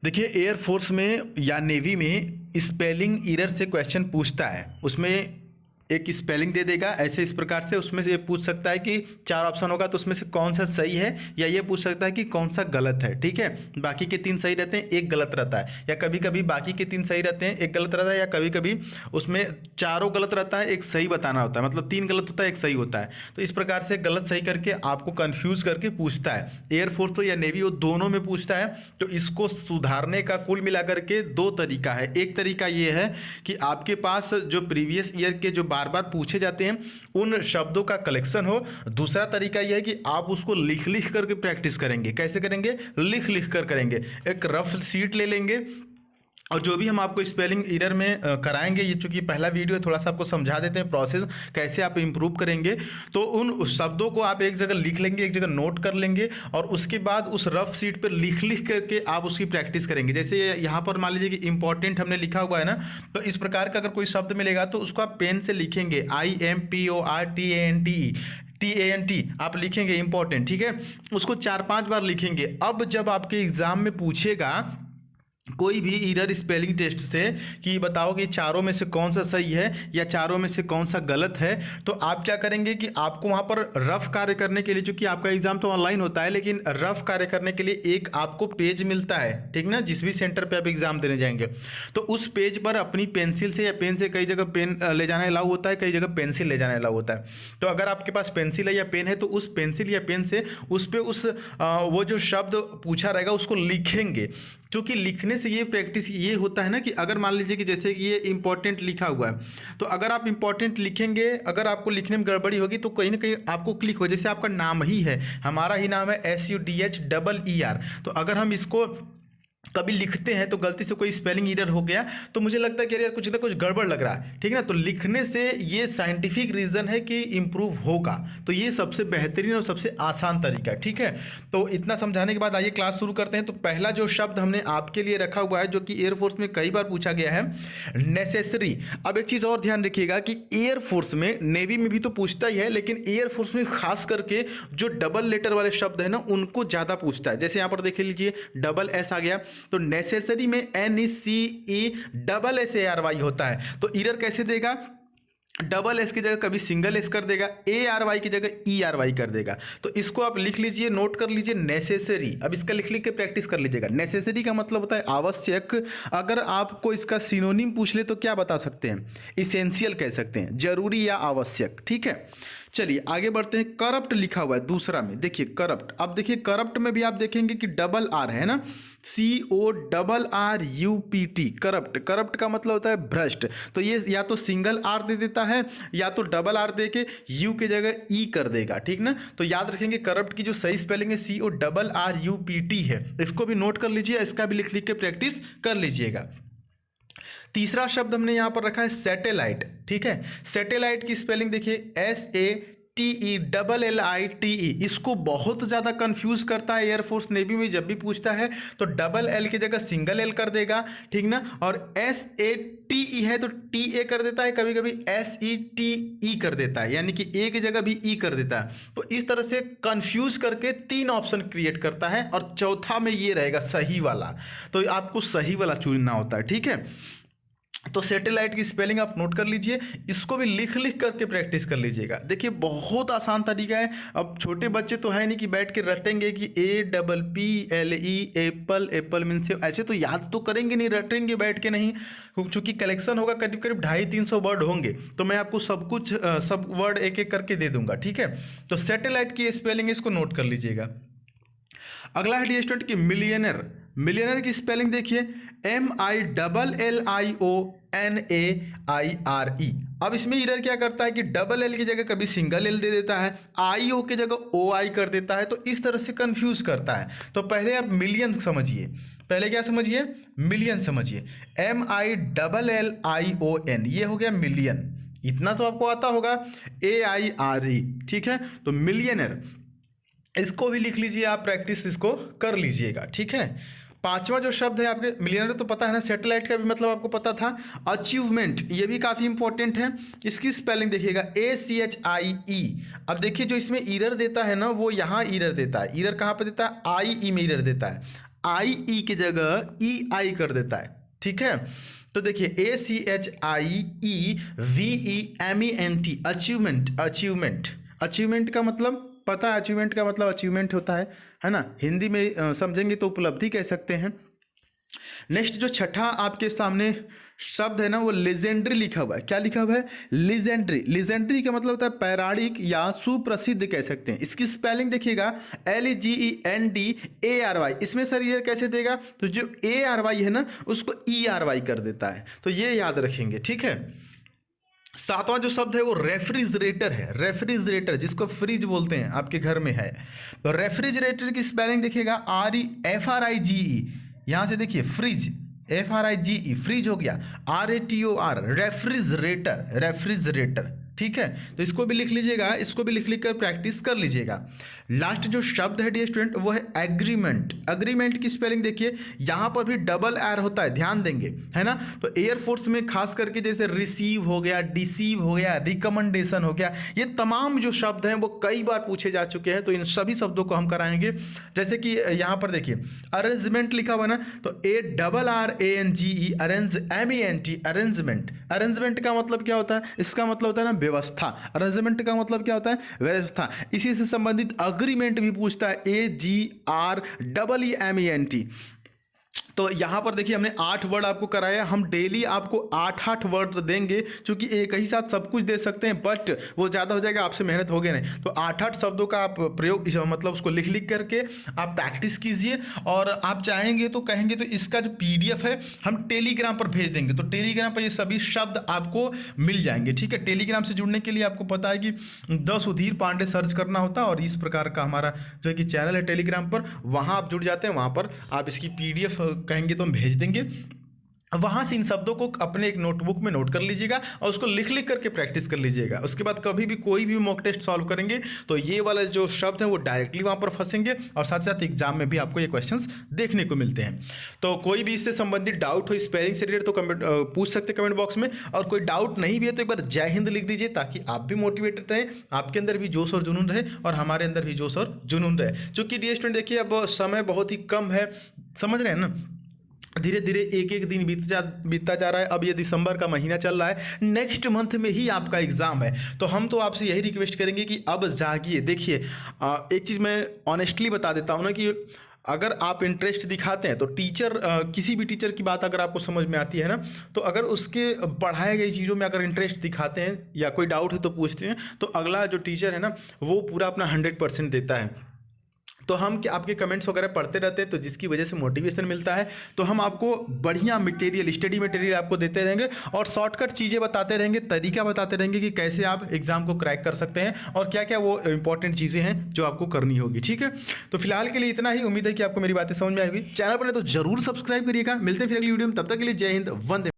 देखिए एयरफोर्स में या नेवी में स्पेलिंग एरर से क्वेश्चन पूछता है। उसमें एक स्पेलिंग दे देगा ऐसे इस प्रकार से, उसमें से ये पूछ सकता है कि 4 ऑप्शन होगा तो उसमें से कौन सा सही है, या ये पूछ सकता है कि कौन सा गलत है। ठीक है, बाकी के 3 सही रहते हैं, एक गलत रहता है, या कभी कभी बाकी के 3 सही रहते हैं, एक गलत रहता है, या कभी कभी उसमें चारों गलत रहता है, एक सही बताना होता है, मतलब 3 गलत होता है, एक सही होता है। तो इस प्रकार से गलत सही करके आपको कंफ्यूज करके पूछता है। एयरफोर्स तो या नेवी, वो दोनों में पूछता है। तो इसको सुधारने का कुल मिलाकर के 2 तरीका है। एक तरीका ये है कि आपके पास जो प्रीवियस ईयर के जो बार बार पूछे जाते हैं उन शब्दों का कलेक्शन हो। दूसरा तरीका यह है कि आप उसको लिख लिख करके प्रैक्टिस करेंगे। कैसे करेंगे? लिख लिख कर करेंगे। एक रफ शीट ले लेंगे और जो भी हम आपको स्पेलिंग एरर में कराएंगे, ये चूंकि पहला वीडियो है, थोड़ा सा आपको समझा देते हैं प्रोसेस कैसे आप इंप्रूव करेंगे। तो उन शब्दों को आप एक जगह लिख लेंगे, एक जगह नोट कर लेंगे, और उसके बाद उस रफ शीट पर लिख लिख करके आप उसकी प्रैक्टिस करेंगे। जैसे यहाँ पर मान लीजिए कि इंपॉर्टेंट हमने लिखा हुआ है ना, तो इस प्रकार का अगर कोई शब्द मिलेगा तो उसको आप पेन से लिखेंगे, IMPORTANT आप लिखेंगे इंपॉर्टेंट। ठीक है, उसको 4-5 बार लिखेंगे। अब जब आपके एग्जाम में पूछेगा कोई भी एरर स्पेलिंग टेस्ट से कि बताओ कि चारों में से कौन सा सही है या चारों में से कौन सा गलत है, तो आप क्या करेंगे कि आपको वहां पर रफ कार्य करने के लिए, चूंकि आपका एग्जाम तो ऑनलाइन होता है, लेकिन रफ कार्य करने के लिए एक आपको पेज मिलता है, ठीक ना, जिस भी सेंटर पे आप एग्जाम देने जाएंगे। तो उस पेज पर अपनी पेंसिल से या पेन से, कई जगह पेन ले जाना अलाउ होता है, कई जगह पेंसिल ले जाना अलाउ होता है। तो अगर आपके पास पेंसिल है या पेन है तो उस पेंसिल या पेन से उस पर वो जो शब्द पूछा रहेगा उसको लिखेंगे। क्योंकि लिखने से ये प्रैक्टिस ये होता है ना कि अगर मान लीजिए कि जैसे कि ये इंपॉर्टेंट लिखा हुआ है, तो अगर आप इंपॉर्टेंट लिखेंगे, अगर आपको लिखने में गड़बड़ी होगी तो कहीं ना कहीं आपको क्लिक हो, जैसे आपका नाम ही है, हमारा ही नाम है SUDHEER, तो अगर हम इसको कभी लिखते हैं तो गलती से कोई स्पेलिंग एरर हो गया तो मुझे लगता है कि यार कुछ ना कुछ गड़बड़ लग रहा है, ठीक है ना। तो लिखने से ये साइंटिफिक रीजन है कि इंप्रूव होगा। तो ये सबसे बेहतरीन और सबसे आसान तरीका है, ठीक है। तो इतना समझाने के बाद आइए क्लास शुरू करते हैं। तो पहला जो शब्द हमने आपके लिए रखा हुआ है, जो कि एयरफोर्स में कई बार पूछा गया है, नेसेसरी। अब एक चीज और ध्यान रखिएगा कि एयरफोर्स में, नेवी में भी तो पूछता ही है, लेकिन एयरफोर्स में खास करके जो डबल लेटर वाले शब्द है ना, उनको ज्यादा पूछता है। जैसे यहां पर देख लीजिए डबल एस आ गया, तो नेसेसरी में NECESSARY होता है। तो एरर कैसे देगा? डबल एस की जगह कभी सिंगल एस कर देगा, ARY की जगह ERY कर देगा। तो इसको आप लिख लीजिए, नोट कर लीजिए, नेसेसरी। अब इसका लिख लिख के प्रैक्टिस कर लीजिएगा। नेसेसरी का मतलब होता है आवश्यक। अगर आपको इसका सिनोनिम पूछ ले तो क्या बता सकते हैं? इसेंशियल कह सकते हैं, जरूरी या आवश्यक, ठीक है। चलिए आगे बढ़ते हैं। करप्ट लिखा हुआ है दूसरा में, देखिए करप्ट। अब देखिए करप्ट में भी आप देखेंगे कि डबल आर है ना, CORRUPT, करप्ट। करप्ट का मतलब होता है भ्रष्ट। तो ये या तो सिंगल आर दे देता है या तो डबल आर दे के यू के जगह ई कर देगा, ठीक ना। तो याद रखेंगे करप्ट की जो सही स्पेलिंग है CORRUPT है। इसको भी नोट कर लीजिए, इसका भी लिख लिख के प्रैक्टिस कर लीजिएगा। तीसरा शब्द हमने यहां पर रखा है सैटेलाइट, ठीक है। सैटेलाइट की स्पेलिंग देखिए SATELLITE। इसको बहुत ज्यादा कंफ्यूज करता है एयरफोर्स नेवी में। जब भी पूछता है तो डबल एल की जगह सिंगल एल कर देगा, ठीक ना। और SATE है तो TA कर देता है, कभी कभी SETE कर देता है, यानी कि ए की जगह भी ई कर देता है। तो इस तरह से कंफ्यूज करके 3 ऑप्शन क्रिएट करता है, और चौथा में ये रहेगा सही वाला। तो आपको सही वाला चुनना होता है, ठीक है। तो सैटेलाइट की स्पेलिंग आप नोट कर लीजिए, इसको भी लिख लिख करके प्रैक्टिस कर लीजिएगा। देखिए बहुत आसान तरीका है। अब छोटे बच्चे तो है नहीं कि बैठ के रटेंगे कि APPLE एप्पल, एप्पल मीन से, ऐसे तो याद तो करेंगे नहीं, रटेंगे बैठ के नहीं। चूंकि कलेक्शन होगा करीब करीब 250-300 वर्ड होंगे, तो मैं आपको सब कुछ सब वर्ड एक एक करके दे दूंगा, ठीक है। तो सैटेलाइट की स्पेलिंग इसको नोट कर लीजिएगा। अगला है डी स्टूडेंट की मिलियनर। मिलियनर की स्पेलिंग देखिए MILLIONAIRE। अब इसमें इरर क्या करता है कि डबल एल की जगह कभी सिंगल एल दे देता है, IO की जगह OI कर देता है। तो इस तरह से कंफ्यूज करता है। तो पहले आप मिलियन समझिए, पहले क्या समझिए? मिलियन समझिए। MILLION, ये हो गया मिलियन। इतना तो आपको आता होगा, AIRE, ठीक है। तो मिलियनर, इसको भी लिख लीजिए आप, प्रैक्टिस इसको कर लीजिएगा, ठीक है। पांचवा जो शब्द है आपके, मिलियनर तो पता है ना, सैटेलाइट का भी मतलब आपको पता था। अचीवमेंट, ये भी काफी इंपॉर्टेंट है। इसकी स्पेलिंग देखिएगा ACHIE। अब देखिए जो इसमें एरर देता है ना, वो यहाँ एरर देता है। एरर कहाँ पे देता है? IE में एरर देता है। आई की जगह EI कर देता है, ठीक है। तो देखिए ACHIEVEMENT, अचीवमेंट। अचीवमेंट का मतलब पता है, अचीवमेंट का मतलब अचीवमेंट होता है ना। हिंदी में समझेंगे तो उपलब्धि कह सकते हैं। नेक्स्ट जो छठा आपके सामने शब्द है ना, वो लेजेंडरी लिखा हुआ है। क्या लिखा हुआ है? लेजेंडरी। लेजेंडरी का मतलब होता है पौराणिक या सुप्रसिद्ध कह सकते हैं। इसकी स्पेलिंग देखिएगा LEGENDARY। इसमें सर ये कैसे देगा? तो जो ARY है ना उसको ERY कर देता है, तो ये याद रखेंगे, ठीक है। सातवां जो शब्द है वो रेफ्रिजरेटर है। रेफ्रिजरेटर जिसको फ्रिज बोलते हैं, आपके घर में है। तो रेफ्रिजरेटर की स्पेलिंग देखिएगा REFRIGE। यहां से देखिए फ्रिज, FRIGE, फ्रिज हो गया, RATOR, रेफ्रिजरेटर, रेफ्रिजरेटर, ठीक है। तो इसको भी लिख लीजिएगा, इसको भी लिख कर प्रैक्टिस कर लीजिएगा। लास्ट जो शब्द है डियर स्टूडेंट वो है एग्रीमेंट। एग्रीमेंट की स्पेलिंग देखिए, यहां पर भी डबल R होता है, ध्यान देंगे, है ना। तो एयरफोर्स में खास करके जैसे रिसीव हो गया, डिसीव हो गया, रिकमेंडेशन हो गया, ये तमाम जो शब्द हैं वो कई बार पूछे जा चुके हैं, तो इन सभी शब्दों को हम कराएंगे। जैसे कि यहां पर देखिए अरेंजमेंट लिखा हुआ ना, तो ARRANGE, arrange, MENT, arrangement. Arrangement का मतलब क्या होता है? इसका मतलब होता है ना व्यवस्था। अरेंजमेंट का मतलब क्या होता है? व्यवस्था। इसी से संबंधित अग्रीमेंट भी पूछता है, AGREEMENT। तो यहाँ पर देखिए हमने 8 वर्ड आपको कराया। हम डेली आपको 8 वर्ड देंगे, क्योंकि एक ही साथ सब कुछ दे सकते हैं बट वो ज़्यादा हो जाएगा, आपसे मेहनत होगी नहीं। तो 8 शब्दों का आप प्रयोग मतलब उसको लिख करके आप प्रैक्टिस कीजिए। और आप चाहेंगे तो कहेंगे तो इसका जो PDF है हम टेलीग्राम पर भेज देंगे, तो टेलीग्राम पर ये सभी शब्द आपको मिल जाएंगे, ठीक है। टेलीग्राम से जुड़ने के लिए आपको पता है कि द सुधीर पांडे सर्च करना होता है, और इस प्रकार का हमारा जो है कि चैनल है टेलीग्राम पर, वहाँ आप जुड़ जाते हैं। वहाँ पर आप इसकी PDF कहेंगे तो हम भेज देंगे। वहां से इन शब्दों को अपने एक नोटबुक में नोट कर लीजिएगा और उसको लिख करके प्रैक्टिस कर लीजिएगा। उसके बाद कभी भी कोई भी मॉक टेस्ट सॉल्व करेंगे तो ये वाले जो शब्द हैं वो डायरेक्टली वहां पर फंसेंगे, और साथ साथ एग्जाम में भी आपको ये क्वेश्चंस देखने को मिलते हैं। तो कोई भी इससे संबंधित डाउट हो स्पेलिंग से रिलेटेड तो कमेंट पूछ सकते हैं कमेंट बॉक्स में, और कोई डाउट नहीं भी है तो एक बार जय हिंद लिख दीजिए, ताकि आप भी मोटिवेटेड रहे, आपके अंदर भी जोश और जुनून रहे और हमारे अंदर भी जोश और जुनून रहे। चूंकि डियर स्टूडेंट देखिए अब समय बहुत ही कम है, समझ रहे हैं ना, धीरे धीरे एक एक दिन बीतता जा रहा है। अब ये दिसंबर का महीना चल रहा है, नेक्स्ट मंथ में ही आपका एग्ज़ाम है। तो हम तो आपसे यही रिक्वेस्ट करेंगे कि अब जागिए। देखिए एक चीज़ मैं ऑनेस्टली बता देता हूँ ना, कि अगर आप इंटरेस्ट दिखाते हैं तो टीचर किसी भी टीचर की बात अगर आपको समझ में आती है ना, तो अगर उसके पढ़ाए गई चीज़ों में अगर इंटरेस्ट दिखाते हैं या कोई डाउट है तो पूछते हैं, तो अगला जो टीचर है ना वो पूरा अपना 100% देता है। तो हम आपके कमेंट्स वगैरह पढ़ते रहते हैं, तो जिसकी वजह से मोटिवेशन मिलता है। तो हम आपको बढ़िया मटेरियल, स्टडी मटेरियल आपको देते रहेंगे, और शॉर्टकट चीज़ें बताते रहेंगे, तरीका बताते रहेंगे कि कैसे आप एग्जाम को क्रैक कर सकते हैं और क्या क्या वो इंपॉर्टेंट चीज़ें हैं जो आपको करनी होगी, ठीक है। तो फिलहाल के लिए इतना ही। उम्मीद है कि आपको मेरी बातें समझ में आएगी। चैनल पर तो जरूर सब्सक्राइब करिएगा। मिलते हैं फिर अगली वीडियो में, तब तक के लिए जय हिंद, वंदे।